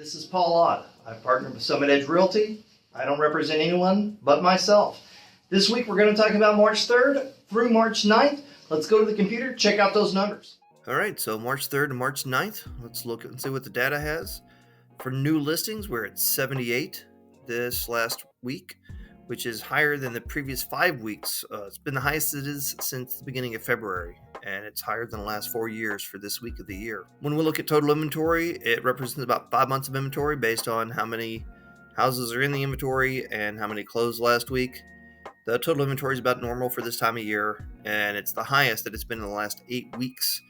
This is Paul Ott. I've partnered with Summit Edge Realty. I don't represent anyone but myself. This week we're going to talk about March 3rd through March 9th. Let's go to the computer, check out those numbers. All right, so March 3rd to March 9th, let's look and see what the data has. For new listings, we're at 78 this last week, which is higher than the previous 5 weeks. It's been the highest it is since the beginning of February, and it's higher than the last 4 years for this week of the year. When we look at total inventory, it represents about 5 months of inventory based on how many houses are in the inventory and how many closed last week. The total inventory is about normal for this time of year, and it's the highest that it's been in the last 8 weeks,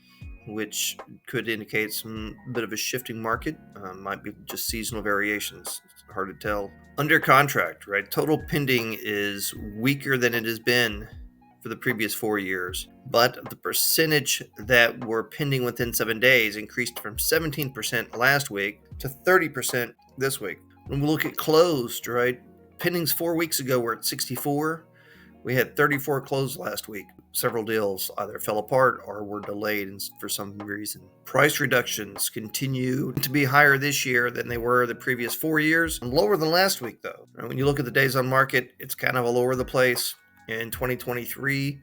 which could indicate some bit of a shifting market. Might be just seasonal variations. It's hard to tell. Under contract, right? Total pending is weaker than it has been for the previous 4 years, but the percentage that were pending within 7 days increased from 17% last week to 30% this week. When we look at closed, right? Pendings 4 weeks ago were at 64. We had 34 closed last week. Several deals either fell apart or were delayed for some reason. Price reductions continue to be higher this year than they were the previous 4 years, and lower than last week though. And when you look at the days on market, it's kind of all over the place. In 2023,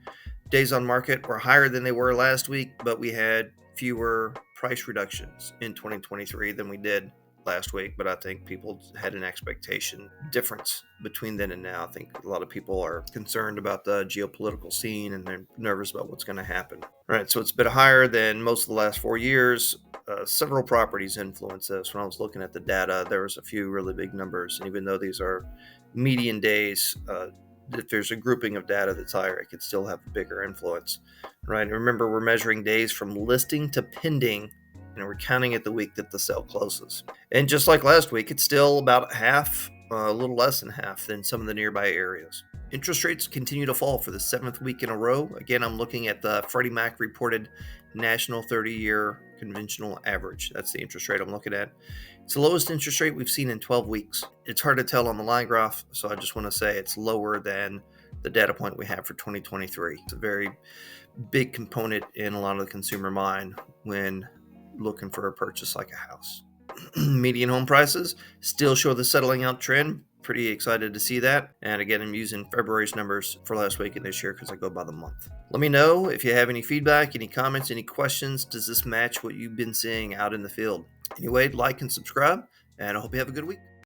days on market were higher than they were last week, but we had fewer price reductions in 2023 than we did last week. But I think people had an expectation difference between then and now. I think a lot of people are concerned about the geopolitical scene and they're nervous about what's going to happen. All right, so it's been higher than most of the last 4 years. Several properties influence this. When I was looking at the data, there was a few really big numbers, and even though these are median days, if there's a grouping of data that's higher, it could still have a bigger influence, right? And remember, we're measuring days from listing to pending, and we're counting it the week that the sale closes. And just like last week, it's still about half, a little less than half than some of the nearby areas. Interest rates continue to fall for the 7th week in a row. Again, I'm looking at the Freddie Mac reported national 30-year conventional average. That's the interest rate I'm looking at. It's the lowest interest rate we've seen in 12 weeks. It's hard to tell on the line graph, so I just want to say it's lower than the data point we have for 2023. It's a very big component in a lot of the consumer mind when looking for a purchase like a house. Median home prices still show the settling out trend. Pretty excited to see that. And again, I'm using February's numbers for last week and this year because I go by the month. Let me know if you have any feedback, any comments, any questions. Does this match what you've been seeing out in the field? Anyway, like and subscribe, and I hope you have a good week.